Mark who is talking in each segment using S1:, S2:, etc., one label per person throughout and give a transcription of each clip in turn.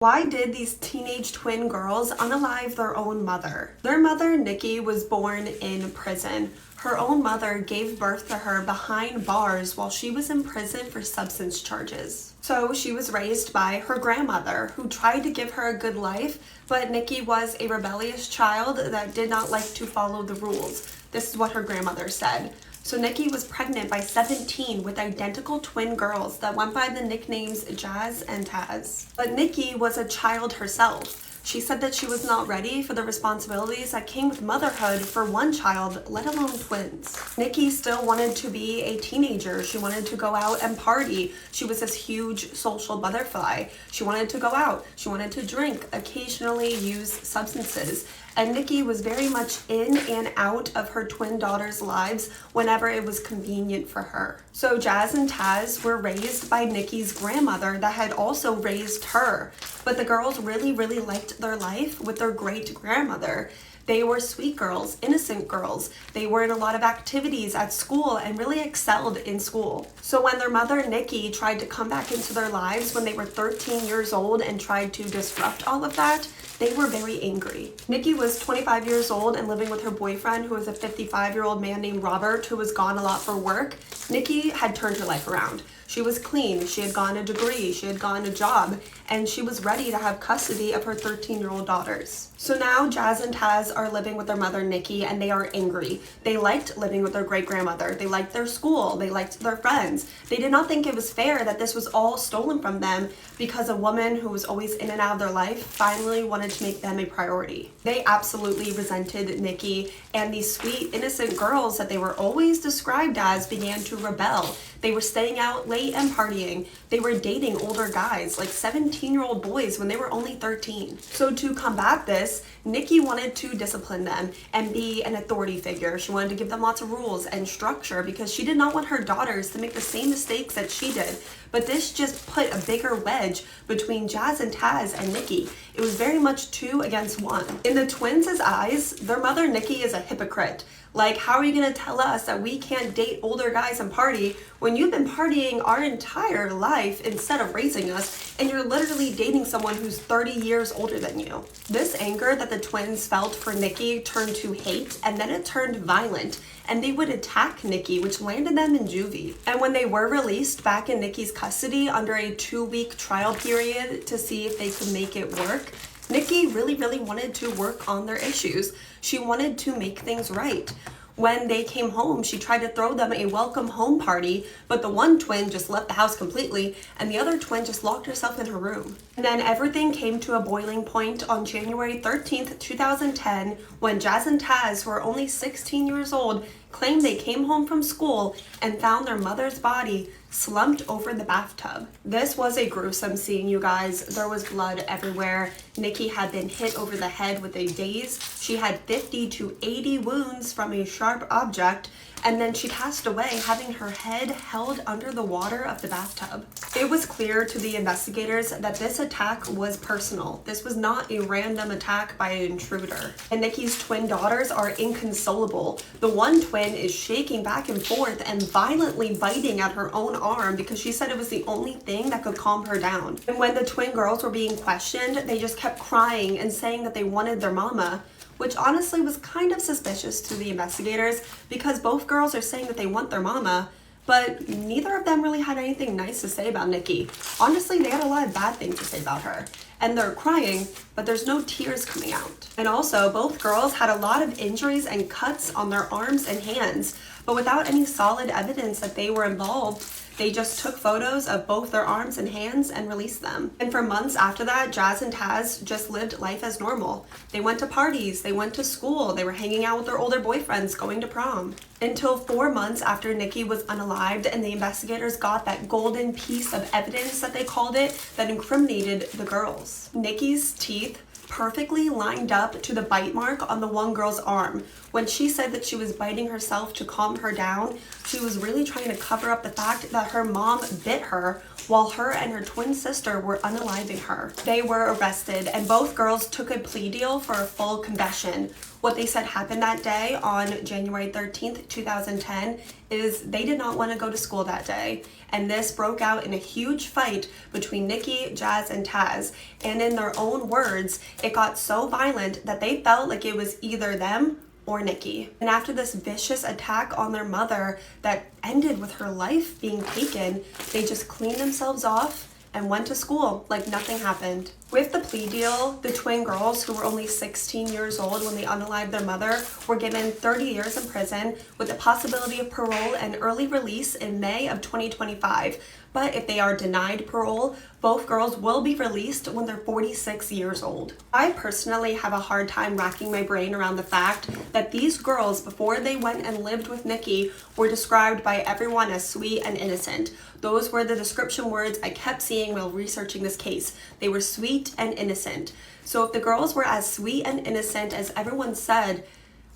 S1: Why did these teenage twin girls unalive their own mother? Their mother, Nikki, was born in prison. Her own mother gave birth to her behind bars while she was in prison for substance charges. So she was raised by her grandmother, who tried to give her a good life, but Nikki was a rebellious child that did not like to follow the rules. This is what her grandmother said. So Nikki was pregnant by 17 with identical twin girls that went by the nicknames Jazz and Taz. But Nikki was a child herself. She said that she was not ready for the responsibilities that came with motherhood for one child, let alone twins. Nikki still wanted to be a teenager. She wanted to go out and party. She was this huge social butterfly. She wanted to go out. She wanted to drink, occasionally use substances. And Nikki was very much in and out of her twin daughters' lives whenever it was convenient for her. So Jazz and Taz were raised by Nikki's grandmother that had also raised her. But the girls really liked their life with their great-grandmother. They were sweet girls, innocent girls. They were in a lot of activities at school and really excelled in school. So when their mother, Nikki, tried to come back into their lives when they were 13 years old and tried to disrupt all of that, they were very angry. Nikki was 25 years old and living with her boyfriend, who was a 55-year-old man named Robert, who was gone a lot for work. Nikki had turned her life around. She was clean, she had gotten a degree, she had gotten a job, and she was ready to have custody of her 13-year-old daughters. So now Jazz and Taz are living with their mother, Nikki, and they are angry. They liked living with their great-grandmother. They liked their school. They liked their friends. They did not think it was fair that this was all stolen from them because a woman who was always in and out of their life finally wanted to make them a priority. They absolutely resented Nikki, and these sweet, innocent girls that they were always described as began to rebel. They were staying out late and partying. They were dating older guys, like 17-year-old boys, when they were only 13. So to combat this, Nikki wanted to discipline them and be an authority figure. She wanted to give them lots of rules and structure because she did not want her daughters to make the same mistakes that she did. But this just put a bigger wedge between Jazz and Taz and Nikki. It was very much 2 against 1. In the twins' eyes, their mother, Nikki, is a hypocrite. Like, how are you gonna tell us that we can't date older guys and party when you've been partying our entire life instead of raising us, and you're literally dating someone who's 30 years older than you? This anger that the twins felt for Nikki turned to hate, and then it turned violent, and they would attack Nikki, which landed them in juvie. And when they were released back in Nikki's custody under a 2-week trial period to see if they could make it work, Nikki really wanted to work on their issues. She wanted to make things right. When they came home, she tried to throw them a welcome home party, but the one twin just left the house completely, and the other twin just locked herself in her room. And then everything came to a boiling point on January 13th, 2010, when Jazz and Taz, who were only 16 years old, claimed they came home from school and found their mother's body slumped over the bathtub. This was a gruesome scene, you guys. There was blood everywhere. Nikki had been hit over the head with a daze. She had 50 to 80 wounds from a sharp object, and then she passed away having her head held under the water of the bathtub. It was clear to the investigators that this attack was personal. This was not a random attack by an intruder. And Nikki's twin daughters are inconsolable. The one twin is shaking back and forth and violently biting at her own arm because she said it was the only thing that could calm her down. And when the twin girls were being questioned, they just kept crying and saying that they wanted their mama, which honestly was kind of suspicious to the investigators because both girls are saying that they want their mama, but neither of them really had anything nice to say about Nikki. Honestly, they had a lot of bad things to say about her. And they're crying, but there's no tears coming out. And also, both girls had a lot of injuries and cuts on their arms and hands, but without any solid evidence that they were involved. They just took photos of both their arms and hands and released them. And for months after that, Jazz and Taz just lived life as normal. They went to parties, they went to school, they were hanging out with their older boyfriends, going to prom. Until 4 months after Nikki was unalived and the investigators got that golden piece of evidence that they called it that incriminated the girls. Nikki's teeth perfectly lined up to the bite mark on the one girl's arm. When she said that she was biting herself to calm her down, she was really trying to cover up the fact that her mom bit her while her and her twin sister were unaliving her. They were arrested, and both girls took a plea deal for a full confession. What they said happened that day on January 13th, 2010 is they did not want to go to school that day. And this broke out in a huge fight between Nikki, Jazz, and Taz. And in their own words, it got so violent that they felt like it was either them or Nikki. And after this vicious attack on their mother that ended with her life being taken, they just cleaned themselves off and went to school like nothing happened. With the plea deal, the twin girls, who were only 16 years old when they unalived their mother, were given 30 years in prison with the possibility of parole and early release in May of 2025. But if they are denied parole, both girls will be released when they're 46 years old. I personally have a hard time racking my brain around the fact that these girls, before they went and lived with Nikki, were described by everyone as sweet and innocent. Those were the description words I kept seeing while researching this case. They were sweet and innocent. So if the girls were as sweet and innocent as everyone said,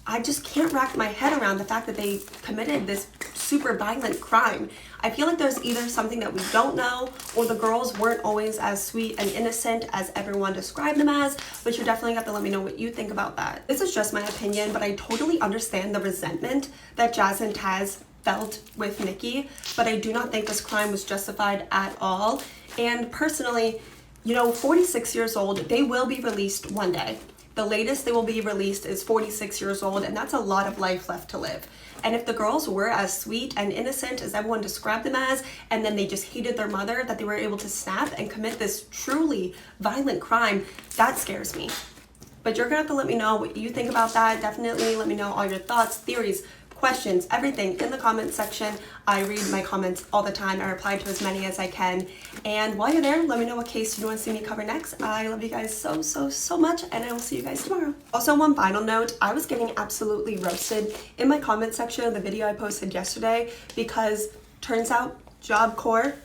S1: I just can't wrap my head around the fact that they committed this super violent crime. I feel like there's either something that we don't know, or the girls weren't always as sweet and innocent as everyone described them as, but you definitely have to let me know what you think about that. This is just my opinion, but I totally understand the resentment that Jazz and Taz felt with Nikki, but I do not think this crime was justified at all. And personally, 46 years old, they will be released one day. The latest they will be released is 46 years old, and that's a lot of life left to live. And if the girls were as sweet and innocent as everyone described them as, and then they just hated their mother, that they were able to snap and commit this truly violent crime, that scares me. But you're gonna have to let me know what you think about that. Definitely let me know all your thoughts, theories, questions, everything in the comments section. I read my comments all the time. I reply to as many as I can. And while you're there, let me know what case you want to see me cover next. I love you guys so much, and I will see you guys tomorrow. Also, one final note, I was getting absolutely roasted in my comment section of the video I posted yesterday because turns out Job Corps,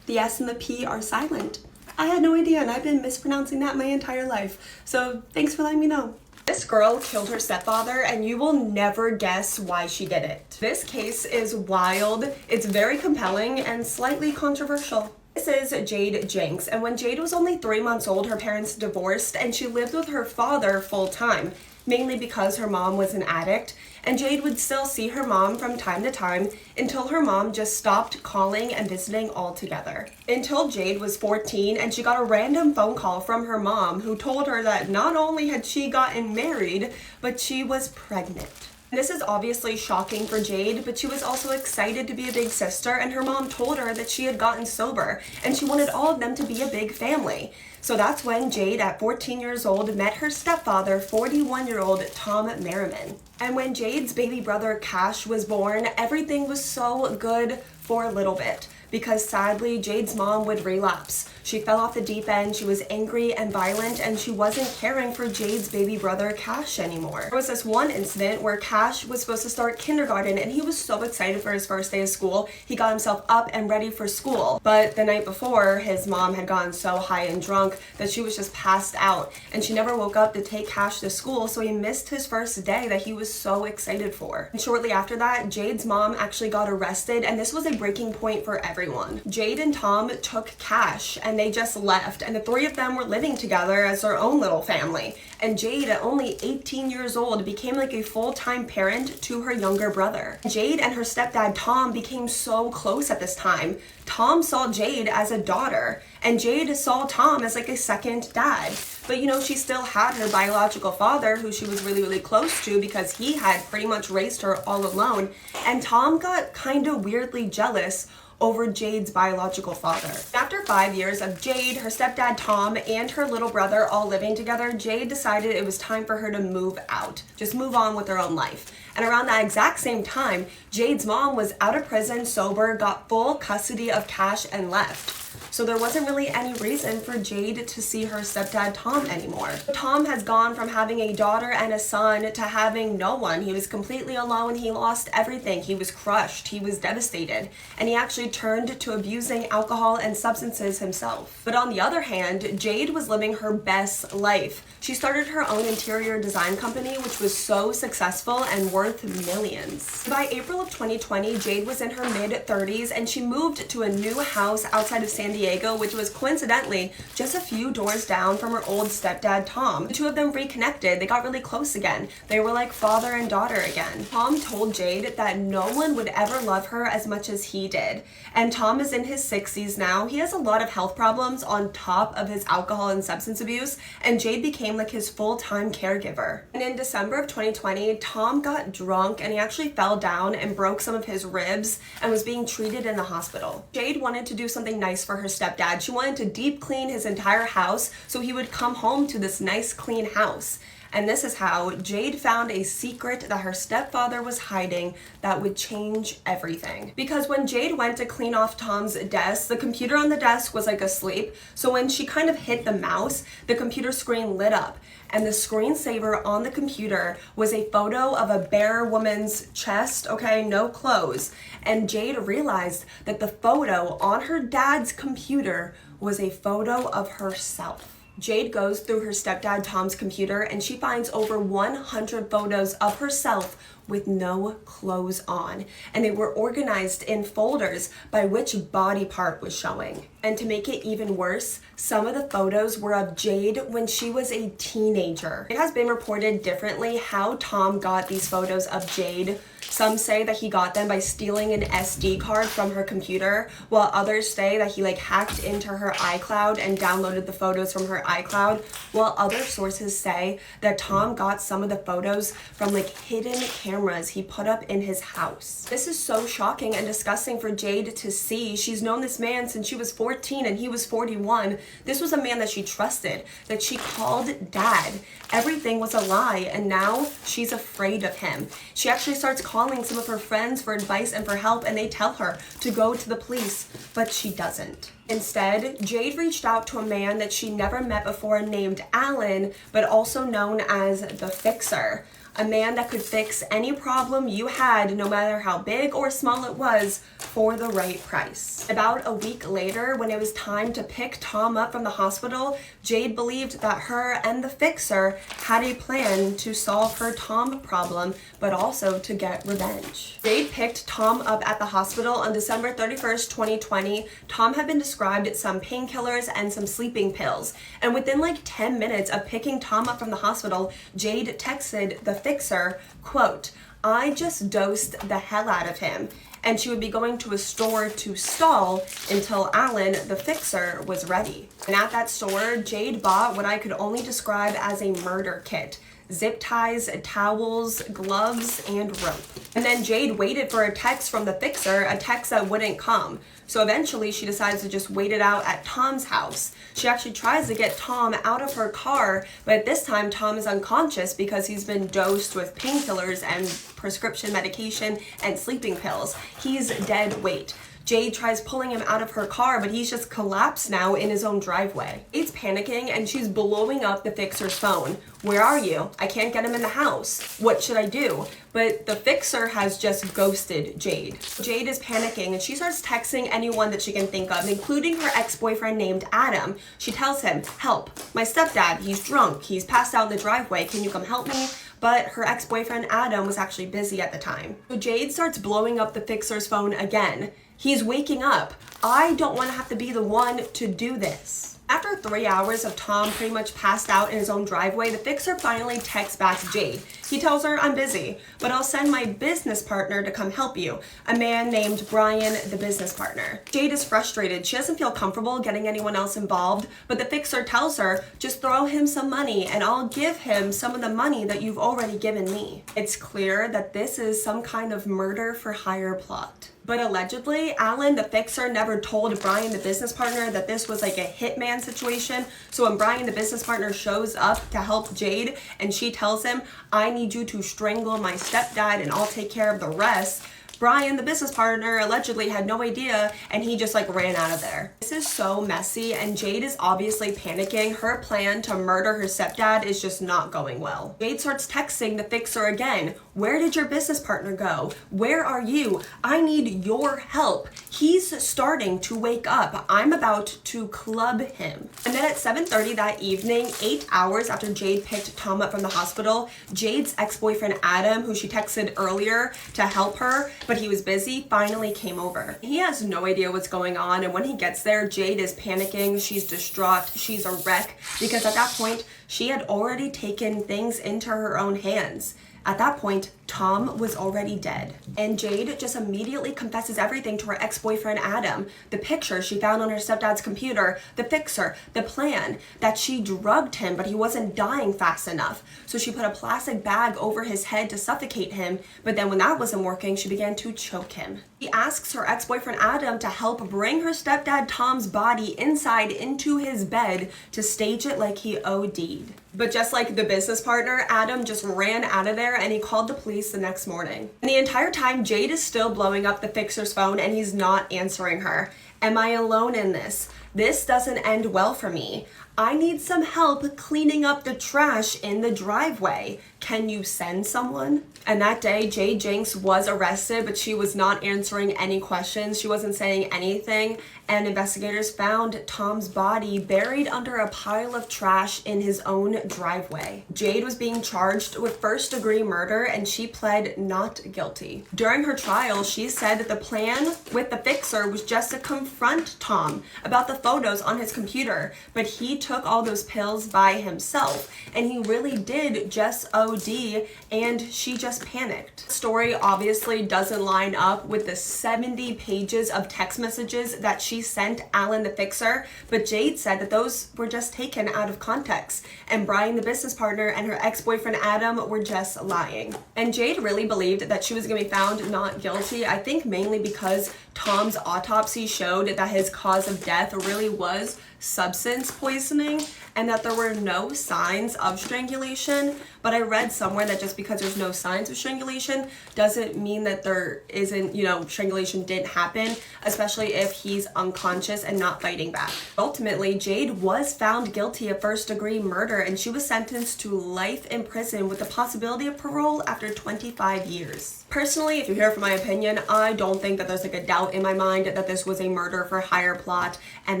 S1: the S and the P are silent. I had no idea, and I've been mispronouncing that my entire life. So thanks for letting me know. This girl killed her stepfather, and you will never guess why she did it. This case is wild, it's very compelling, and slightly controversial. This is Jade Jenks, and when Jade was only 3 months old, her parents divorced, and she lived with her father full-time, mainly because her mom was an addict, and Jade would still see her mom from time to time until her mom just stopped calling and visiting altogether. Until Jade was 14 and she got a random phone call from her mom who told her that not only had she gotten married, but she was pregnant. This is obviously shocking for Jade, but she was also excited to be a big sister, and her mom told her that she had gotten sober and she wanted all of them to be a big family. So that's when Jade, at 14 years old, met her stepfather, 41-year-old Tom Merriman. And when Jade's baby brother Cash was born, everything was so good for a little bit, because sadly, Jade's mom would relapse. She fell off the deep end, she was angry and violent, and she wasn't caring for Jade's baby brother Cash anymore. There was this one incident where Cash was supposed to start kindergarten, and he was so excited for his first day of school. He got himself up and ready for school. But the night before, his mom had gotten so high and drunk that she was just passed out, and she never woke up to take Cash to school, so he missed his first day that he was so excited for. And shortly after that, Jade's mom actually got arrested, and this was a breaking point for everyone. Jade and Tom took Cash, and they just left, and the three of them were living together as their own little family. And Jade, at only 18 years old, became like a full-time parent to her younger brother. Jade and her stepdad Tom became so close at this time. Tom saw Jade as a daughter, and Jade saw Tom as like a second dad. But she still had her biological father, who she was really close to because he had pretty much raised her all alone. And Tom got kind of weirdly jealous over Jade's biological father. After 5 years of Jade, her stepdad Tom, and her little brother all living together, Jade decided it was time for her to move out. Just move on with her own life. And around that exact same time, Jade's mom was out of prison, sober, got full custody of Cash, and left. So there wasn't really any reason for Jade to see her stepdad Tom anymore. Tom has gone from having a daughter and a son to having no one. He was completely alone. He lost everything. He was crushed. He was devastated. And he actually turned to abusing alcohol and substances himself. But on the other hand, Jade was living her best life. She started her own interior design company, which was so successful and worked worth millions. By April of 2020, Jade was in her mid-30s and she moved to a new house outside of San Diego, which was coincidentally just a few doors down from her old stepdad, Tom. The two of them reconnected. They got really close again. They were like father and daughter again. Tom told Jade that no one would ever love her as much as he did. And Tom is in his 60s now. He has a lot of health problems on top of his alcohol and substance abuse, and Jade became like his full-time caregiver. And in December of 2020, Tom got drunk and he actually fell down and broke some of his ribs and was being treated in the hospital. Jade wanted to do something nice for her stepdad. She wanted to deep clean his entire house so he would come home to this nice clean house. And this is how Jade found a secret that her stepfather was hiding that would change everything. Because when Jade went to clean off Tom's desk, the computer on the desk was like asleep. So when she kind of hit the mouse, the computer screen lit up. And the screensaver on the computer was a photo of a bare woman's chest, okay, no clothes. And Jade realized that the photo on her dad's computer was a photo of herself. Jade goes through her stepdad Tom's computer and she finds over 100 photos of herself with no clothes on, and they were organized in folders by which body part was showing. And to make it even worse, some of the photos were of Jade when she was a teenager. It has been reported differently how Tom got these photos of Jade. Some say that he got them by stealing an SD card from her computer, while others say that he hacked into her iCloud and downloaded the photos from her iCloud, while other sources say that Tom got some of the photos from hidden cameras he put up in his house. This is so shocking and disgusting for Jade to see. She's known this man since she was 14 and he was 41. This was a man that she trusted, that she called dad. Everything was a lie, and now she's afraid of him. She actually starts calling some of her friends for advice and for help, and they tell her to go to the police, but she doesn't. Instead, Jade reached out to a man that she never met before named Alan, but also known as the Fixer. A man that could fix any problem you had, no matter how big or small it was, for the right price. About a week later, when it was time to pick Tom up from the hospital, Jade believed that her and the Fixer had a plan to solve her Tom problem, but also to get revenge. Jade picked Tom up at the hospital on December 31st, 2020. Tom had been prescribed some painkillers and some sleeping pills. And within 10 minutes of picking Tom up from the hospital, Jade texted the Fixer, quote, "I just dosed the hell out of him." And she would be going to a store to stall until Alan, the Fixer, was ready. And at that store, Jade bought what I could only describe as a murder kit. Zip ties, towels, gloves, and rope. And then Jade waited for a text from the Fixer, a text that wouldn't come. So eventually she decides to just wait it out at Tom's house. She actually tries to get Tom out of her car, but at this time Tom is unconscious because he's been dosed with painkillers and prescription medication and sleeping pills. He's dead weight. Jade tries pulling him out of her car, but he's just collapsed now in his own driveway. Jade's panicking and she's blowing up the Fixer's phone. "Where are you? I can't get him in the house. What should I do?" But the Fixer has just ghosted Jade. Jade is panicking and she starts texting anyone that she can think of, including her ex-boyfriend named Adam. She tells him, "Help, my stepdad, he's drunk, he's passed out in the driveway, can you come help me?" But her ex-boyfriend Adam was actually busy at the time. So Jade starts blowing up the Fixer's phone again. "He's waking up. I don't want to have to be the one to do this." After 3 hours of Tom pretty much passed out in his own driveway, the Fixer finally texts back Jade. He tells her, "I'm busy, but I'll send my business partner to come help you," a man named Brian, the business partner. Jade is frustrated. She doesn't feel comfortable getting anyone else involved, but the Fixer tells her, "Just throw him some money and I'll give him some of the money that you've already given me." It's clear that this is some kind of murder for hire plot. But allegedly, Alan, the Fixer, never told Brian, the business partner, that this was a hitman situation. So when Brian, the business partner, shows up to help Jade and she tells him, "I need you to strangle my stepdad and I'll take care of the rest," Brian, the business partner, allegedly had no idea, and he just like ran out of there. This is so messy, and Jade is obviously panicking. Her plan to murder her stepdad is just not going well. Jade starts texting the fixer again. Where did your business partner go? Where are you? I need your help. He's starting to wake up. I'm about to club him. And then at 7:30 that evening, 8 hours after Jade picked Tom up from the hospital, Jade's ex-boyfriend Adam, who she texted earlier to help her, but he was busy, finally came over. He has no idea what's going on, and when he gets there, Jade is panicking, she's distraught, she's a wreck, because at that point, she had already taken things into her own hands. At that point, Tom was already dead. And Jade just immediately confesses everything to her ex-boyfriend Adam. The picture she found on her stepdad's computer, the fixer, the plan, that she drugged him but he wasn't dying fast enough. So she put a plastic bag over his head to suffocate him, but then when that wasn't working, she began to choke him. She asks her ex-boyfriend Adam to help bring her stepdad Tom's body inside into his bed to stage it like he OD'd. But just like the business partner, Adam just ran out of there and he called the police the next morning. And the entire time, Jade is still blowing up the fixer's phone and he's not answering her. Am I alone in this? This doesn't end well for me. I need some help cleaning up the trash in the driveway. Can you send someone? And that day, Jade Jinks was arrested, but she was not answering any questions. She wasn't saying anything. And investigators found Tom's body buried under a pile of trash in his own driveway. Jade was being charged with first-degree murder, and she pled not guilty. During her trial, she said that the plan with the fixer was just to confront Tom about the photos on his computer, but he took all those pills by himself, and he really did just OD, and she just panicked. The story obviously doesn't line up with the 70 pages of text messages that she sent Alan the fixer, but Jade said that those were just taken out of context, and Brian the business partner and her ex-boyfriend Adam were just lying. And Jade really believed that she was going to be found not guilty, I think mainly because Tom's autopsy showed that his cause of death really was substance poisoning and that there were no signs of strangulation. But I read somewhere that just because there's no signs of strangulation doesn't mean that there isn't, strangulation didn't happen, especially if he's unconscious and not fighting back. Ultimately, Jade was found guilty of first-degree murder and she was sentenced to life in prison with the possibility of parole after 25 years. Personally, if you hear from my opinion, I don't think that there's like a doubt in my mind that this was a murder for hire plot and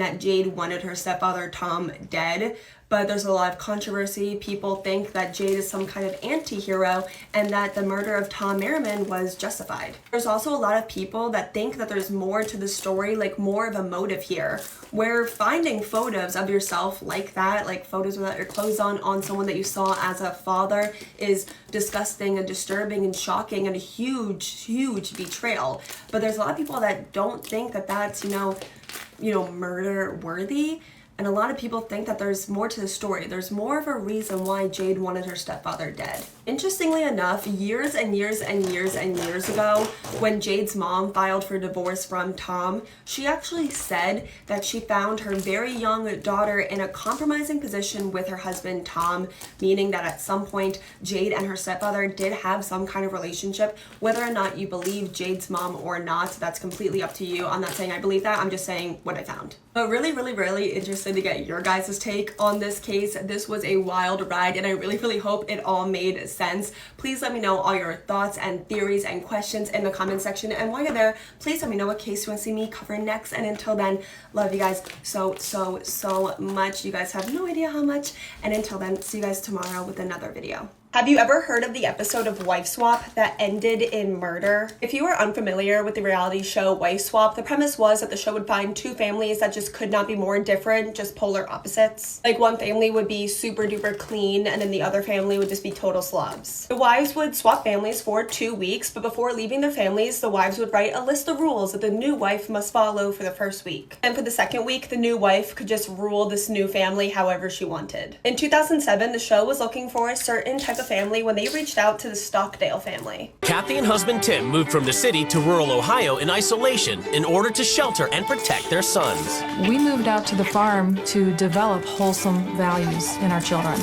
S1: that Jade wanted her stepfather Tom dead. But there's a lot of controversy. People think that Jade is some kind of anti-hero and that the murder of Tom Merriman was justified. There's also a lot of people that think that there's more to the story, like more of a motive here, where finding photos of yourself like that, like photos without your clothes on someone that you saw as a father, is disgusting and disturbing and shocking and a huge, huge betrayal. But there's a lot of people that don't think that that's, murder worthy. And a lot of people think that there's more to the story. There's more of a reason why Jade wanted her stepfather dead. Interestingly enough, years and years and years and years ago, when Jade's mom filed for divorce from Tom, she actually said that she found her very young daughter in a compromising position with her husband Tom, meaning that at some point Jade and her stepfather did have some kind of relationship. Whether or not you believe Jade's mom or not, that's completely up to you. I'm not saying I believe that, I'm just saying what I found. But really, really, really interested to get your guys' take on this case. This was a wild ride and I really, really hope it all made sense. Please let me know all your thoughts and theories and questions in the comment section. And while you're there, please let me know what case you want to see me cover next. And until then, love you guys so, so, so much. You guys have no idea how much. And until then, see you guys tomorrow with another video. Have you ever heard of the episode of Wife Swap that ended in murder? If you are unfamiliar with the reality show Wife Swap, the premise was that the show would find two families that just could not be more different, just polar opposites. Like one family would be super duper clean and then the other family would just be total slobs. The wives would swap families for 2 weeks, but before leaving their families, the wives would write a list of rules that the new wife must follow for the first week. And for the second week, the new wife could just rule this new family however she wanted. In 2007, the show was looking for a certain type of family when they reached out to the Stockdale family.
S2: Kathy and husband Tim moved from the city to rural Ohio in isolation in order to shelter and protect their sons.
S3: We moved out to the farm to develop wholesome values in our children.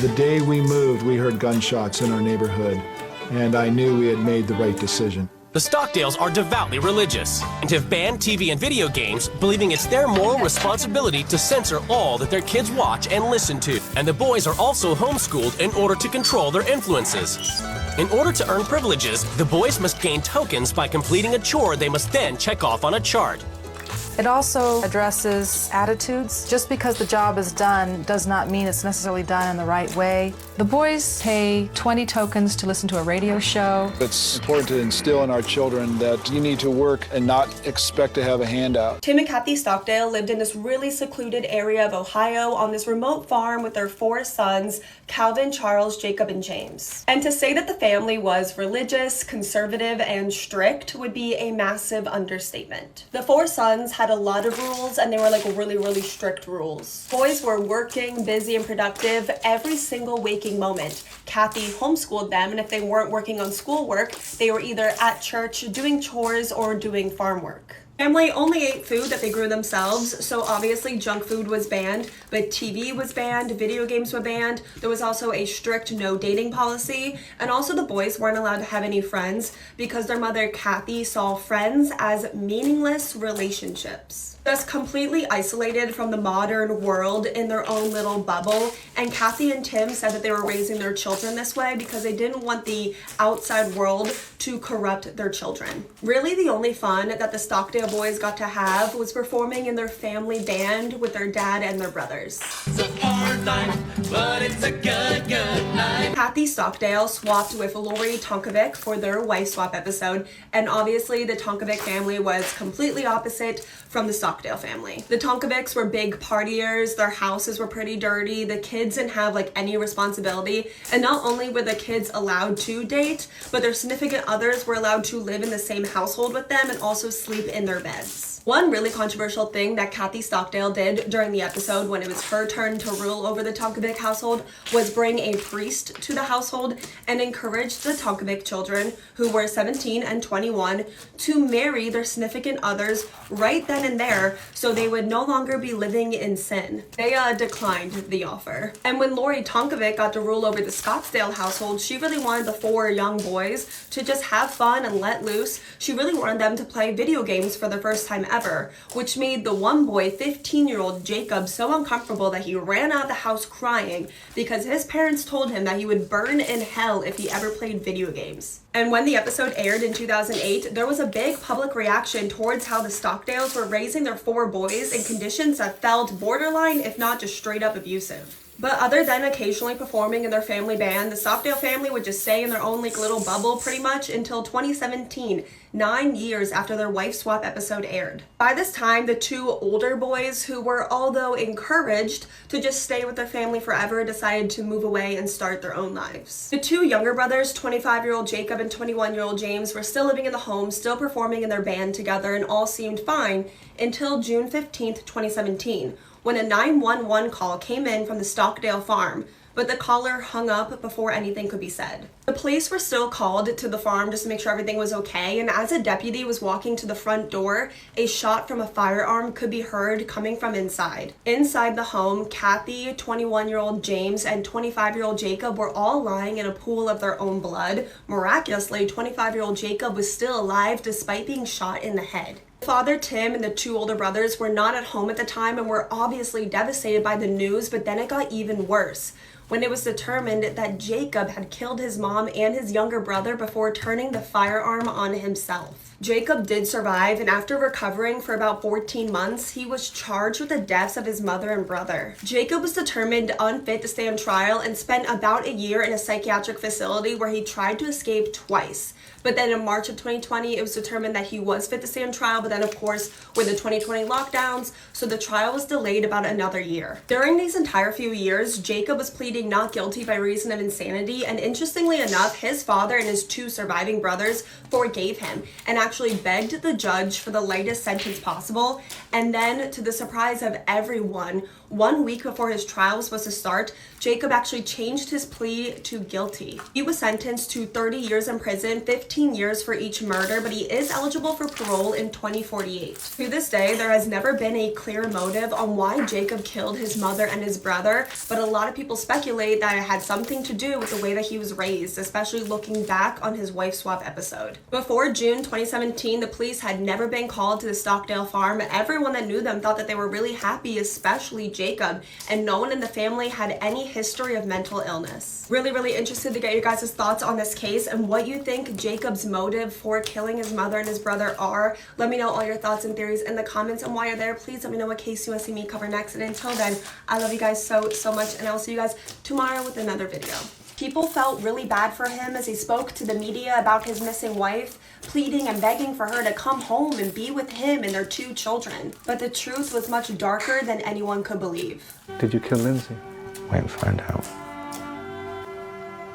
S4: The day we moved, we heard gunshots in our neighborhood, and I knew we had made the right decision.
S2: The Stockdales are devoutly religious and have banned TV and video games, believing it's their moral responsibility to censor all that their kids watch and listen to. And the boys are also homeschooled in order to control their influences. In order to earn privileges, the boys must gain tokens by completing a chore they must then check off on a chart.
S3: It also addresses attitudes. Just because the job is done does not mean it's necessarily done in the right way. The boys pay 20 tokens to listen to a radio show.
S4: It's important to instill in our children that you need to work and not expect to have a handout.
S1: Tim and Kathy Stockdale lived in this really secluded area of Ohio on this remote farm with their 4 sons, Calvin, Charles, Jacob, and James. And to say that the family was religious, conservative, and strict would be a massive understatement. The 4 sons had a lot of rules, and they were like really strict rules. Boys were working, busy, and productive every single waking moment. Kathy homeschooled them, and if they weren't working on schoolwork, they were either at church, doing chores, or doing farm work. Family only ate food that they grew themselves, so obviously junk food was banned, but TV was banned, video games were banned. There was also a strict no dating policy, and also the boys weren't allowed to have any friends because their mother Kathy saw friends as meaningless relationships. Just completely isolated from the modern world in their own little bubble, and Kathy and Tim said that they were raising their children this way because they didn't want the outside world to corrupt their children. Really, the only fun that the Stockdale boys got to have was performing in their family band with their dad and their brothers.
S5: It's a hard life, but it's a good life.
S1: Kathy Stockdale swapped with Lori Tonkovic for their wife swap episode, and obviously the Tonkovic family was completely opposite from the Stockdale family. The Tonkovics were big partiers, their houses were pretty dirty, the kids didn't have like any responsibility, and not only were the kids allowed to date, but their significant others were allowed to live in the same household with them and also sleep in their beds. One really controversial thing that Kathy Stockdale did during the episode when it was her turn to rule over the Tonkovic household was bring a priest to the household and encourage the Tonkovic children, who were 17 and 21, to marry their significant others right then and there so they would no longer be living in sin. They declined the offer. And when Lori Tonkovic got to rule over the Scottsdale household, she really wanted the 4 young boys to just have fun and let loose. She really wanted them to play video games for the first time ever, which made the one boy, 15-year-old Jacob, so uncomfortable that he ran out of the house crying because his parents told him that he would burn in hell if he ever played video games. And when the episode aired in 2008, there was a big public reaction towards how the Stockdales were raising their 4 boys in conditions that felt borderline, if not just straight up abusive. But other than occasionally performing in their family band, the Stockdale family would just stay in their own like little bubble pretty much until 2017, 9 years after their wife swap episode aired. By this time, the 2 older boys, who were although encouraged to just stay with their family forever, decided to move away and start their own lives. The 2 younger brothers, 25-year-old Jacob and 21-year-old James, were still living in the home, still performing in their band together, and all seemed fine until June 15th, 2017. When a 911 call came in from the Stockdale farm, but the caller hung up before anything could be said. The police were still called to the farm just to make sure everything was okay, and as a deputy was walking to the front door, a shot from a firearm could be heard coming from inside. Inside the home, Kathy, 21-year-old James, and 25-year-old Jacob were all lying in a pool of their own blood. Miraculously, 25-year-old Jacob was still alive despite being shot in the head. Father Tim and the 2 older brothers were not at home at the time and were obviously devastated by the news, but then it got even worse when it was determined that Jacob had killed his mom and his younger brother before turning the firearm on himself. Jacob did survive, and after recovering for about 14 months, he was charged with the deaths of his mother and brother. Jacob was determined unfit to stand trial and spent about a year in a psychiatric facility where he tried to escape twice. But then in March of 2020, it was determined that he was fit to stand trial, but then of course, with the 2020 lockdowns, so the trial was delayed about another year. During these entire few years, Jacob was pleading not guilty by reason of insanity, and interestingly enough, his father and his 2 surviving brothers forgave him and actually begged the judge for the lightest sentence possible. And then, to the surprise of everyone, 1 week before his trial was supposed to start, Jacob actually changed his plea to guilty. He was sentenced to 30 years in prison, 15 years for each murder, but he is eligible for parole in 2048. To this day, there has never been a clear motive on why Jacob killed his mother and his brother, but a lot of people speculate speculate that it had something to do with the way that he was raised, especially looking back on his wife swap episode. Before June 2017, the police had never been called to the Stockdale farm. Everyone that knew them thought that they were really happy, especially Jacob, and no one in the family had any history of mental illness. Really interested to get your guys' thoughts on this case and what you think Jacob's motive for killing his mother and his brother are. Let me know all your thoughts and theories in the comments, and while you're there, please let me know what case you want to see me cover next. And until then, I love you guys so much, and I'll see you guys tomorrow with another video. People felt really bad for him as he spoke to the media about his missing wife, pleading and begging for her to come home and be with him and their 2 children. But the truth was much darker than anyone could believe.
S6: Did you kill Lindsay?
S7: Wait and find out.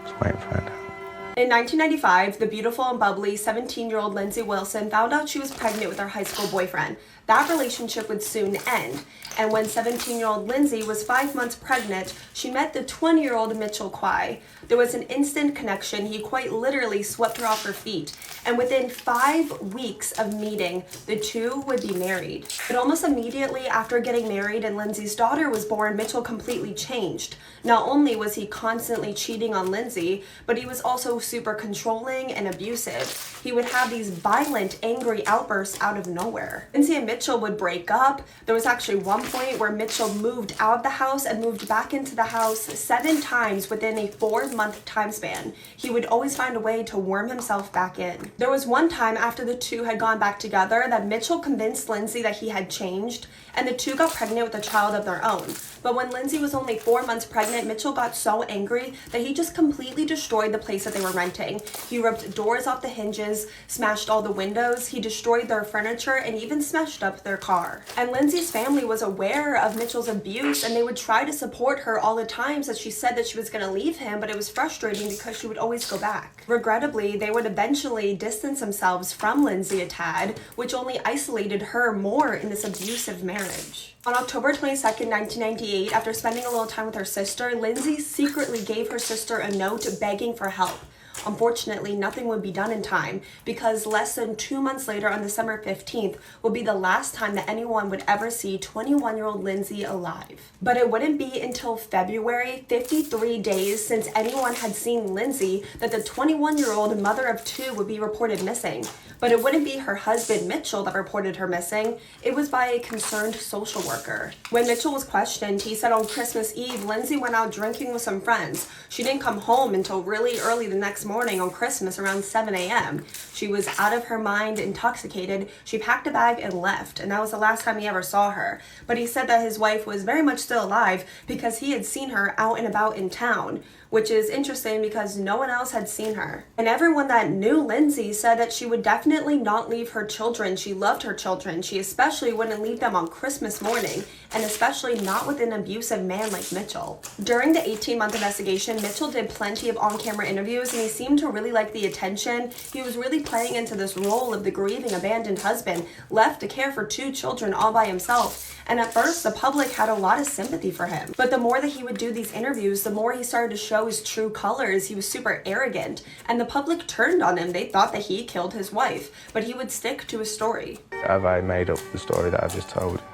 S7: Just wait and find out.
S1: In 1995, the beautiful and bubbly 17-year-old Lindsay Wilson found out she was pregnant with her high school boyfriend. That relationship would soon end, and when 17-year-old Lindsay was 5 months pregnant, she met the 20-year-old Mitchell Quay. There was an instant connection. He quite literally swept her off her feet, and within 5 weeks of meeting, the two would be married. But almost immediately after getting married and Lindsay's daughter was born, Mitchell completely changed. Not only was he constantly cheating on Lindsay, but he was also super controlling and abusive. He would have these violent, angry outbursts out of nowhere. Lindsay and Mitchell would break up. There was actually one point where Mitchell moved out of the house and moved back into the house 7 times within a 4-month time span. He would always find a way to worm himself back in. There was one time after the two had gone back together that Mitchell convinced Lindsay that he had changed, and the two got pregnant with a child of their own. But when Lindsay was only 4 months pregnant, Mitchell got so angry that he just completely destroyed the place that they were renting. He ripped doors off the hinges, smashed all the windows, he destroyed their furniture, and even smashed up their car. And Lindsay's family was aware of Mitchell's abuse, and they would try to support her all the times as she said that she was going to leave him, but it was frustrating because she would always go back. Regrettably, they would eventually distance themselves from Lindsay a tad, which only isolated her more in this abusive marriage. On October 22nd, 1998, after spending a little time with her sister, Lindsay secretly gave her sister a note begging for help. Unfortunately, nothing would be done in time because less than 2 months later, on December 15th, would be the last time that anyone would ever see 21-year-old Lindsay alive. But it wouldn't be until February, 53 days since anyone had seen Lindsay, that the 21-year-old mother of 2 would be reported missing. But it wouldn't be her husband, Mitchell, that reported her missing. It was by a concerned social worker. When Mitchell was questioned, he said on Christmas Eve, Lindsay went out drinking with some friends. She didn't come home until really early the next morning on Christmas around 7 a.m. She was out of her mind, intoxicated. She packed a bag and left, and that was the last time he ever saw her. But he said that his wife was very much still alive because he had seen her out and about in town, which is interesting because no one else had seen her. And everyone that knew Lindsay said that she would definitely not leave her children. She loved her children. She especially wouldn't leave them on Christmas morning, and especially not with an abusive man like Mitchell. During the 18-month investigation, Mitchell did plenty of on-camera interviews, and he seemed to really like the attention. He was really playing into this role of the grieving, abandoned husband, left to care for 2 children all by himself. And at first, the public had a lot of sympathy for him. But the more that he would do these interviews, the more he started to show his true colors. He was super arrogant, and the public turned on him. They thought that he killed his wife, but he would stick to his story.
S7: Have I made up the story that I've just told you?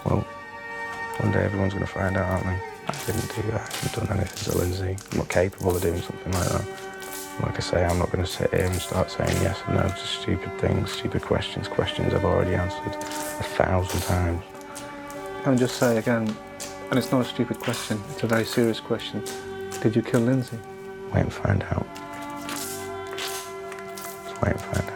S7: Well, one day everyone's going to find out, aren't they? I didn't do that. I haven't done anything to Lindsay. I'm not capable of doing something like that. Like I say, I'm not going to sit here and start saying yes and no to stupid things, stupid questions I've already answered 1,000 times.
S6: Can I just say again, and it's not a stupid question, it's a very serious question. Did you kill Lindsay?
S7: Wait and find out. Just wait and find out.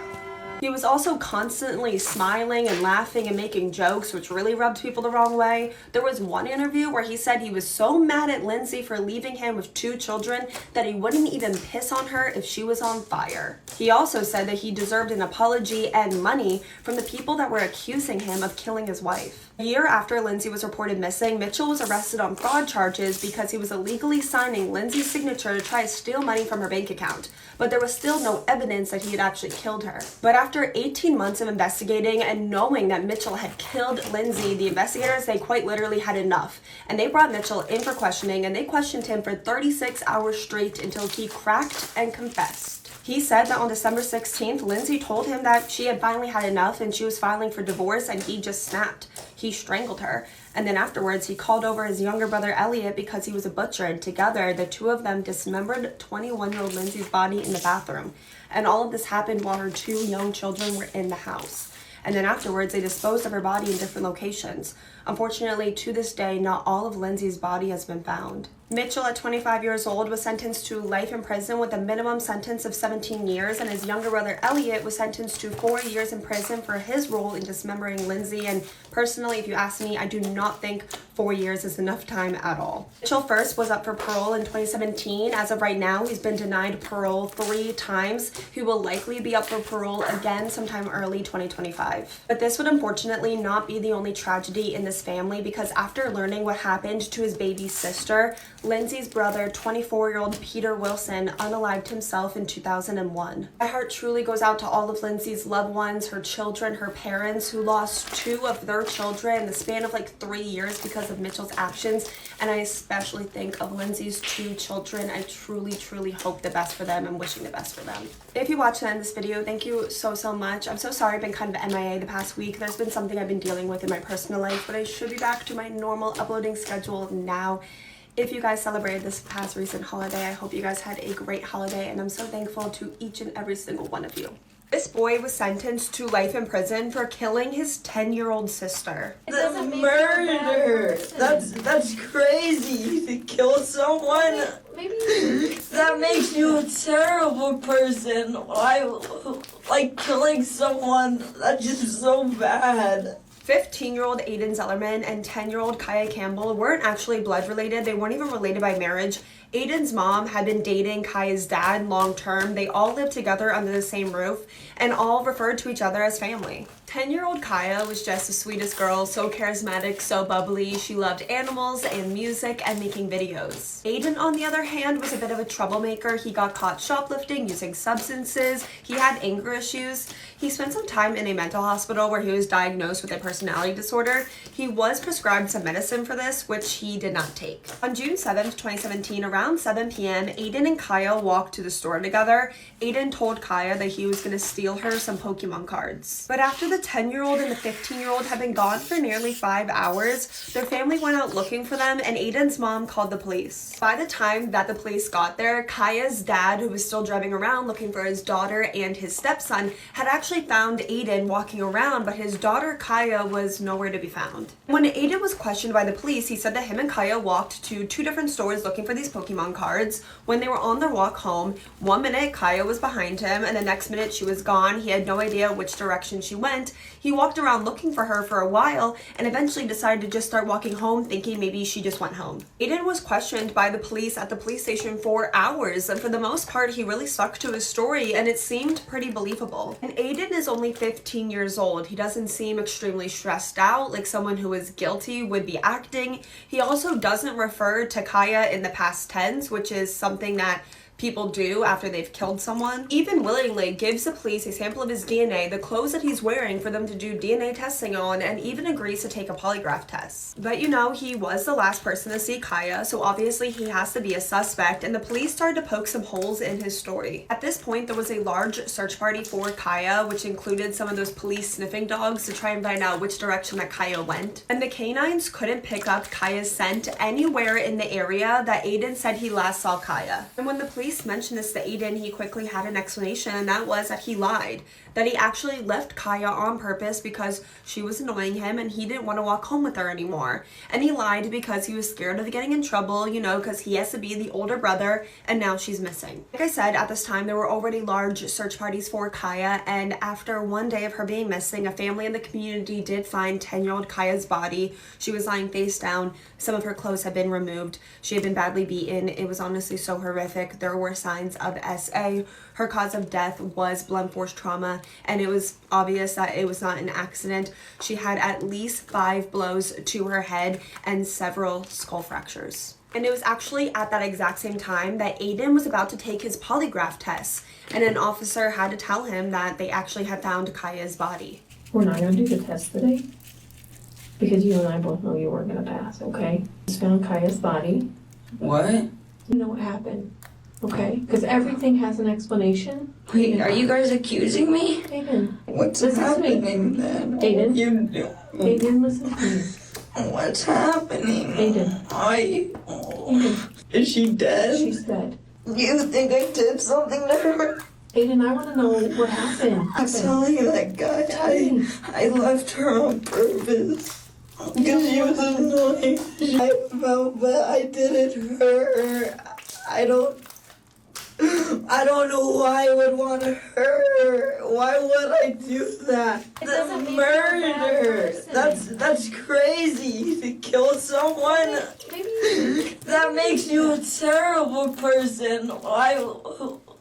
S1: He was also constantly smiling and laughing and making jokes, which really rubbed people the wrong way. There was one interview where he said he was so mad at Lindsay for leaving him with 2 children that he wouldn't even piss on her if she was on fire. He also said that he deserved an apology and money from the people that were accusing him of killing his wife. A year after Lindsay was reported missing, Mitchell was arrested on fraud charges because he was illegally signing Lindsay's signature to try to steal money from her bank account. But there was still no evidence that he had actually killed her. But after 18 months of investigating and knowing that Mitchell had killed Lindsay, the investigators, they quite literally had enough. And they brought Mitchell in for questioning, and they questioned him for 36 hours straight until he cracked and confessed. He said that on December 16th, Lindsay told him that she had finally had enough and she was filing for divorce, and he just snapped. He strangled her. And then afterwards, he called over his younger brother Elliot because he was a butcher, and together, the two of them dismembered 21-year-old Lindsay's body in the bathroom. And all of this happened while her two young children were in the house. And then afterwards, they disposed of her body in different locations. Unfortunately, to this day, not all of Lindsay's body has been found. Mitchell, at 25 years old, was sentenced to life in prison with a minimum sentence of 17 years, and his younger brother Elliot was sentenced to 4 years in prison for his role in dismembering Lindsay. And personally, if you ask me, I do not think 4 years is enough time at all. Mitchell first was up for parole in 2017. As of right now, he's been denied parole 3 times. He will likely be up for parole again sometime early 2025. But this would unfortunately not be the only tragedy in this family, because after learning what happened to his baby sister, Lindsay's brother, 24-year-old Peter Wilson, unalived himself in 2001. My heart truly goes out to all of Lindsay's loved ones, her children, her parents, who lost 2 of their children in the span of like 3 years because of Mitchell's actions. And I especially think of Lindsay's 2 children. I truly hope the best for them and wishing the best for them. If you watched the end of this video, thank you so much. I'm so sorry I've been kind of MIA the past week. There's been something I've been dealing with in my personal life, but I should be back to my normal uploading schedule now. If you guys celebrated this past recent holiday, I hope you guys had a great holiday, and I'm so thankful to each and every single one of you. This boy was sentenced to life in prison for killing his 10-year-old sister.
S8: The murder! That's crazy to kill someone.
S9: Maybe
S8: That makes you a terrible person. Why, like killing someone? That's just so bad.
S1: 15-year-old Aiden Zellerman and 10-year-old Kaya Campbell weren't actually blood related. They weren't even related by marriage. Aiden's mom had been dating Kaya's dad long term. They all lived together under the same roof and all referred to each other as family. 10-year-old Kaya was just the sweetest girl, so charismatic, so bubbly. She loved animals and music and making videos. Aiden, on the other hand, was a bit of a troublemaker. He got caught shoplifting, using substances. He had anger issues. He spent some time in a mental hospital where he was diagnosed with a personality disorder. He was prescribed some medicine for this, which he did not take. On June 7th, 2017, around 7 p.m., Aiden and Kaya walked to the store together. Aiden told Kaya that he was going to steal her some Pokemon cards. But after the 10-year-old and the 15-year-old had been gone for nearly 5 hours, their family went out looking for them, and Aiden's mom called the police. By the time that the police got there, Kaya's dad, who was still driving around looking for his daughter and his stepson, had actually found Aiden walking around, but his daughter Kaya was nowhere to be found. When Aiden was questioned by the police, he said that him and Kaya walked to 2 different stores looking for these Pokemon cards. When they were on their walk home, 1 minute Kaya was behind him, and the next minute she was gone. He had no idea which direction she went. He walked around looking for her for a while and eventually decided to just start walking home, thinking maybe she just went home. Aiden was questioned by the police at the police station for hours, and for the most part he really stuck to his story, and it seemed pretty believable. And Aiden is only 15 years old. He doesn't seem extremely stressed out like someone who is guilty would be acting. He also doesn't refer to Kaya in the past tense, which is something that people do after they've killed someone. Even willingly gives the police a sample of his DNA, the clothes that he's wearing, for them to do DNA testing on, and even agrees to take a polygraph test. But you know, he was the last person to see Kaya, so obviously he has to be a suspect, and the police started to poke some holes in his story. At this point, there was a large search party for Kaya, which included some of those police sniffing dogs to try and find out which direction that Kaya went. And the canines couldn't pick up Kaya's scent anywhere in the area that Aiden said he last saw Kaya. And when the police mentioned this to Aiden, he quickly had an explanation, and that was that he lied. That he actually left Kaya on purpose because she was annoying him and he didn't want to walk home with her anymore. And he lied because he was scared of getting in trouble, you know, because he has to be the older brother, and now she's missing. Like I said, at this time there were already large search parties for Kaya, and after 1 day of her being missing, a family in the community did find 10-year-old Kaya's body. She was lying face down. Some of her clothes had been removed. She had been badly beaten. It was honestly so horrific. There were signs of SA. Her cause of death was blunt force trauma, and it was obvious that it was not an accident. She had at least 5 blows to her head and several skull fractures. And it was actually at that exact same time that Aiden was about to take his polygraph test, and an officer had to tell him that they actually had found Kaya's body.
S9: we're not gonna do the test today because you and I both know you weren't gonna pass, okay? Just found Kaya's body.
S8: What?
S9: You know what happened, okay? Because everything has an explanation.
S8: Wait, are you guys accusing me?
S9: Aiden.
S8: What's
S9: Listen to me.
S8: happening then?
S9: Aiden.
S8: You do.
S9: Aiden, listen to me.
S8: What's happening?
S9: Aiden.
S8: Is she dead?
S9: She's dead.
S8: You think I did something to her?
S9: Aiden, I want to know what happened.
S8: I'm telling you, that guy, I left her on purpose. Because she was annoying. I felt bad. I didn't hurt her. I don't know why I would want to hurt her. Why would I do that?
S9: It doesn't mean
S8: murder.
S9: you're a bad person.
S8: That's crazy to kill someone.
S9: Maybe.
S8: That makes you a terrible person. Why,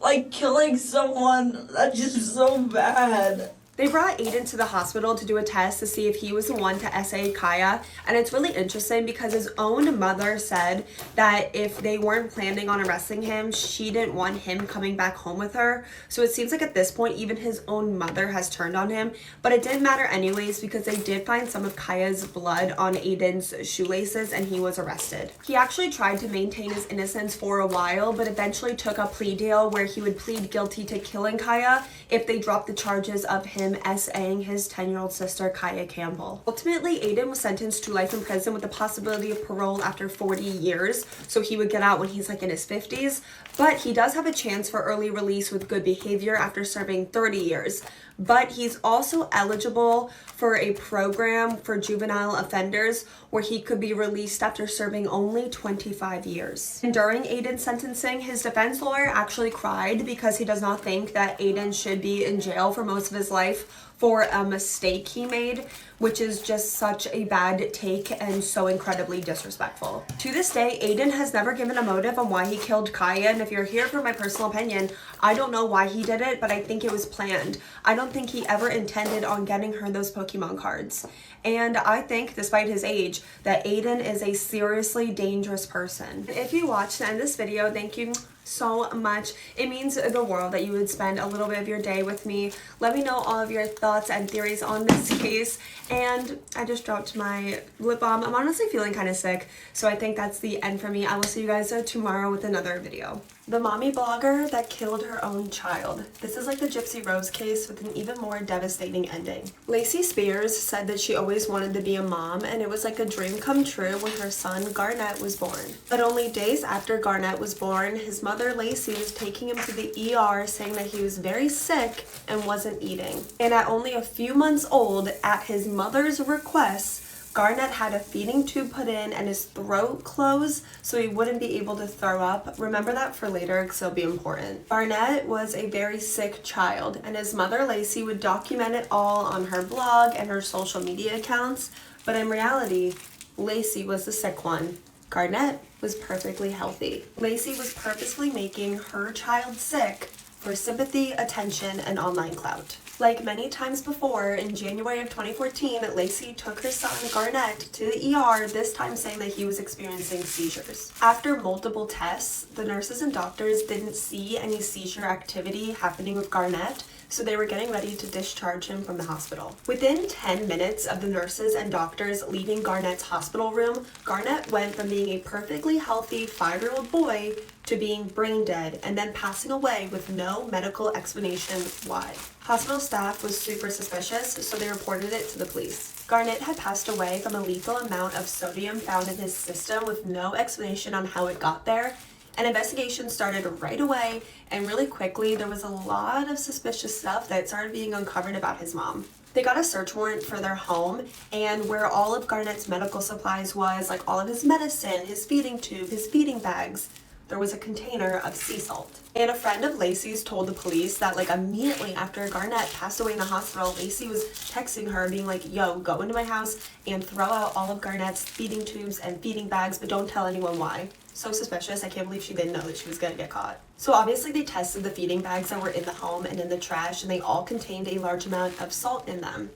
S8: like killing someone? That's just so bad.
S1: They brought Aiden to the hospital to do a test to see if he was the one to SA Kaya, and it's really interesting because his own mother said that if they weren't planning on arresting him, she didn't want him coming back home with her. So it seems like at this point, even his own mother has turned on him, but it didn't matter anyways because they did find some of Kaya's blood on Aiden's shoelaces and he was arrested. He actually tried to maintain his innocence for a while, but eventually took a plea deal where he would plead guilty to killing Kaya if they dropped the charges of him SAing his 10-year-old sister Kaya Campbell. Ultimately, Aiden was sentenced to life in prison with the possibility of parole after 40 years, so he would get out when he's like in his 50s, but he does have a chance for early release with good behavior after serving 30 years. But he's also eligible for a program for juvenile offenders where he could be released after serving only 25 years. And during Aiden's sentencing, his defense lawyer actually cried because he does not think that Aiden should be in jail for most of his life for a mistake he made, which is just such a bad take and so incredibly disrespectful. To this day, Aiden has never given a motive on why he killed Kaya, and if you're here for my personal opinion, I don't know why he did it, but I think it was planned. I don't think he ever intended on getting her those Pokemon cards. And I think, despite his age, that Aiden is a seriously dangerous person. If you watched the end of this video, thank you so much. It means the world that you would spend a little bit of your day with me. Let me know all of your thoughts and theories on this case. And I just dropped my lip balm. I'm honestly feeling kind of sick, so I think that's the end for me. I will see you guys tomorrow with another video. The mommy blogger that killed her own child. This is like the Gypsy Rose case with an even more devastating ending. Lacey Spears said that she always wanted to be a mom, and it was like a dream come true when her son Garnett was born. But only days after Garnett was born, his mother Lacey was taking him to the ER saying that he was very sick and wasn't eating. And at only a few months old, at his mother's request, Garnett had a feeding tube put in and his throat closed so he wouldn't be able to throw up. Remember that for later because it'll be important. Garnett was a very sick child, and his mother Lacey would document it all on her blog and her social media accounts, but in reality, Lacey was the sick one. Garnett was perfectly healthy. Lacey was purposely making her child sick for sympathy, attention, and online clout. Like many times before, in January of 2014, Lacey took her son Garnett to the ER, this time saying that he was experiencing seizures. After multiple tests, the nurses and doctors didn't see any seizure activity happening with Garnett, so they were getting ready to discharge him from the hospital. Within 10 minutes of the nurses and doctors leaving Garnett's hospital room, Garnett went from being a perfectly healthy 5-year-old boy to being brain dead and then passing away with no medical explanation why. Hospital staff was super suspicious, so they reported it to the police. Garnett had passed away from a lethal amount of sodium found in his system with no explanation on how it got there. An investigation started right away, and really quickly there was a lot of suspicious stuff that started being uncovered about his mom. They got a search warrant for their home, and where all of Garnett's medical supplies was, like all of his medicine, his feeding tube, his feeding bags, there was a container of sea salt. And a friend of Lacey's told the police that like immediately after Garnett passed away in the hospital, Lacey was texting her being like, yo, go into my house and throw out all of Garnett's feeding tubes and feeding bags, but don't tell anyone why. So suspicious. I can't believe she didn't know that she was gonna get caught. So obviously they tested the feeding bags that were in the home and in the trash, and they all contained a large amount of salt in them.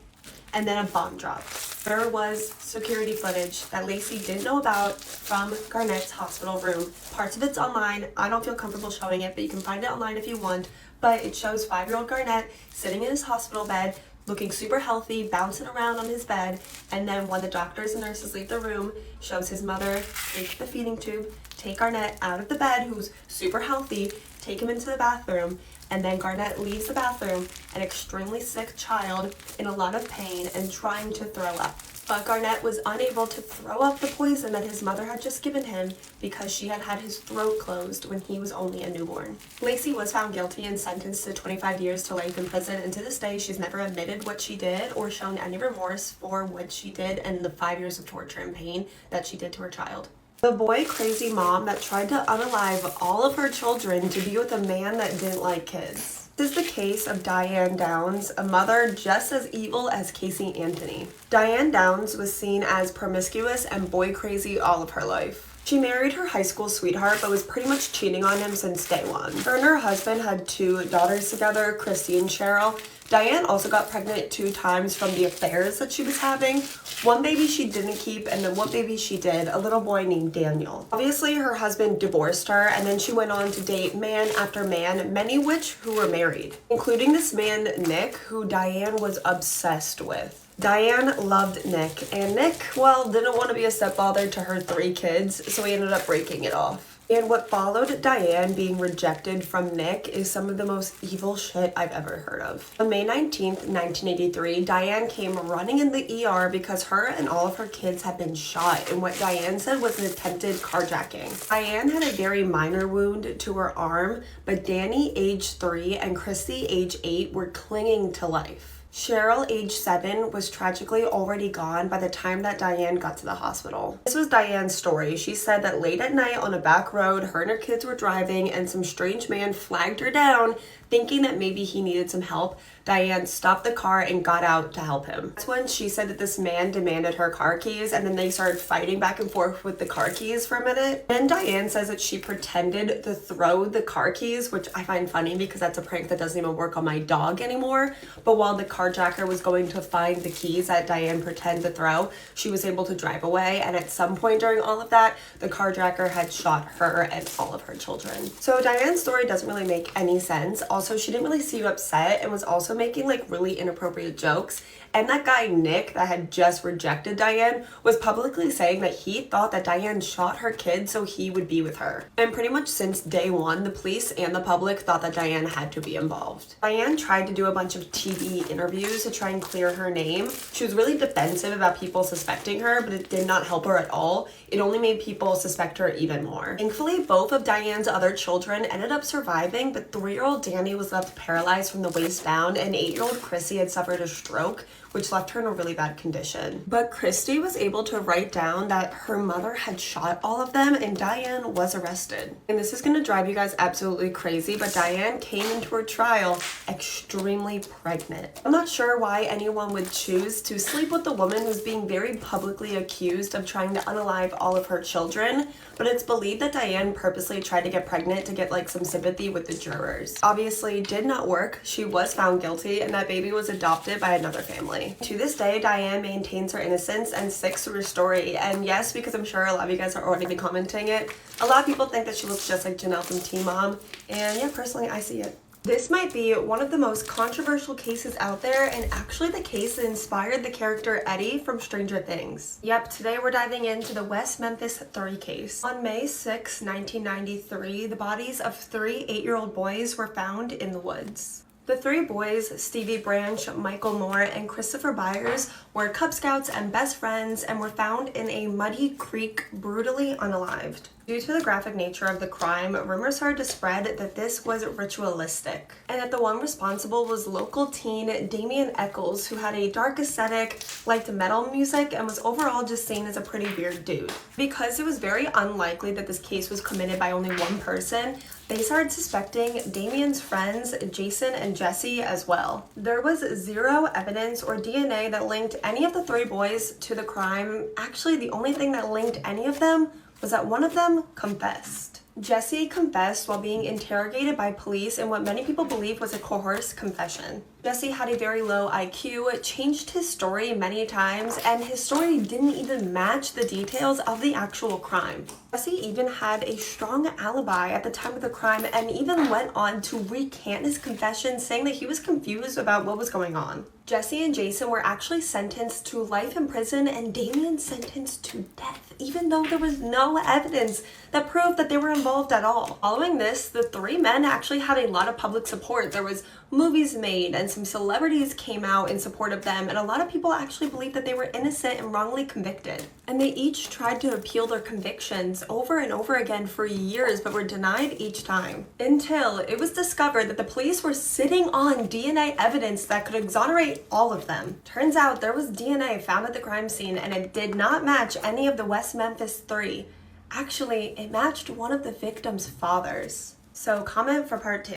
S1: And then a bomb dropped. There was security footage that Lacey didn't know about from Garnett's hospital room. Parts of it's online. I don't feel comfortable showing it, but you can find it online if you want. But it shows 5-year-old Garnett sitting in his hospital bed, looking super healthy, bouncing around on his bed. And then when the doctors and nurses leave the room, shows his mother take the feeding tube, take Garnett out of the bed, who's super healthy, take him into the bathroom, and then Garnett leaves the bathroom, an extremely sick child in a lot of pain and trying to throw up. But Garnett was unable to throw up the poison that his mother had just given him because she had had his throat closed when he was only a newborn. Lacey was found guilty and sentenced to 25 years to life in prison, and to this day she's never admitted what she did or shown any remorse for what she did and the 5 years of torture and pain that she did to her child. The boy crazy mom that tried to unalive all of her children to be with a man that didn't like kids. This is the case of Diane Downs, a mother just as evil as Casey Anthony. Diane Downs was seen as promiscuous and boy crazy all of her life. She married her high school sweetheart but was pretty much cheating on him since day one. Her and her husband had 2 daughters together, Christy and Cheryl. Diane also got pregnant 2 times from the affairs that she was having. One baby she didn't keep, and then one baby she did, a little boy named Daniel. Obviously, her husband divorced her, and then she went on to date man after man, many which who were married, including this man, Nick, who Diane was obsessed with. Diane loved Nick, and Nick, well, didn't want to be a stepfather to her 3 kids, so he ended up breaking it off. And what followed Diane being rejected from Nick is some of the most evil shit I've ever heard of. On May 19th, 1983, Diane came running in the ER because her and all of her kids had been shot in what Diane said was an attempted carjacking. Diane had a very minor wound to her arm, but Danny, age 3, and Christy, age 8, were clinging to life. Cheryl, age 7, was tragically already gone by the time that Diane got to the hospital. This was Diane's story. She said that late at night on a back road, her and her kids were driving and some strange man flagged her down, thinking that maybe he needed some help. Diane stopped the car and got out to help him. That's when she said that this man demanded her car keys, and then they started fighting back and forth with the car keys for a minute. And Diane says that she pretended to throw the car keys, which I find funny because that's a prank that doesn't even work on my dog anymore. But while the carjacker was going to find the keys that Diane pretended to throw, she was able to drive away. And at some point during all of that, the carjacker had shot her and all of her children. So Diane's story doesn't really make any sense. Also, she didn't really seem upset and was also making like really inappropriate jokes. And that guy Nick that had just rejected Diane was publicly saying that he thought that Diane shot her kid so he would be with her. And pretty much since day one, the police and the public thought that Diane had to be involved. Diane tried to do a bunch of TV interviews to try and clear her name. She was really defensive about people suspecting her, but it did not help her at all. It only made people suspect her even more. Thankfully, both of Diane's other children ended up surviving, but 3-year-old Danny was left paralyzed from the waist down, and 8-year-old Chrissy had suffered a stroke, which left her in a really bad condition. But Christy was able to write down that her mother had shot all of them, and Diane was arrested. And this is gonna drive you guys absolutely crazy, but Diane came into her trial extremely pregnant. I'm not sure why anyone would choose to sleep with a woman who's being very publicly accused of trying to unalive all of her children, but it's believed that Diane purposely tried to get pregnant to get like some sympathy with the jurors. Obviously did not work. She was found guilty, and that baby was adopted by another family. To this day, Diane maintains her innocence and sticks to her story. And yes, because I'm sure a lot of you guys are already commenting it, a lot of people think that she looks just like Janelle from Teen Mom. And yeah, personally, I see it. This might be one of the most controversial cases out there, and actually the case that inspired the character Eddie from Stranger Things. Yep, today we're diving into the West Memphis 3 case. On May 6, 1993, the bodies of 3 8-year-old boys were found in the woods. The 3 boys, Stevie Branch, Michael Moore, and Christopher Byers, were Cub Scouts and best friends and were found in a muddy creek, brutally unalived. Due to the graphic nature of the crime, rumors started to spread that this was ritualistic, and that the one responsible was local teen Damien Eccles, who had a dark aesthetic, liked metal music, and was overall just seen as a pretty weird dude. Because it was very unlikely that this case was committed by only one person, they started suspecting Damien's friends, Jason and Jesse, as well. There was 0 evidence or DNA that linked any of the 3 boys to the crime. Actually, the only thing that linked any of them was that one of them confessed. Jesse confessed while being interrogated by police in what many people believe was a coerced confession. Jesse had a very low IQ, changed his story many times, and his story didn't even match the details of the actual crime. Jesse even had a strong alibi at the time of the crime and even went on to recant his confession, saying that he was confused about what was going on. Jesse and Jason were actually sentenced to life in prison and Damien sentenced to death, even though there was no evidence that proved that they were involved at all. Following this, the three men actually had a lot of public support. There was movies made and some celebrities came out in support of them, and a lot of people actually believed that they were innocent and wrongly convicted. And they each tried to appeal their convictions over and over again for years, but were denied each time. Until it was discovered that the police were sitting on DNA evidence that could exonerate all of them. Turns out there was DNA found at the crime scene and it did not match any of the West Memphis 3. Actually, it matched one of the victims' fathers. So comment for part 2.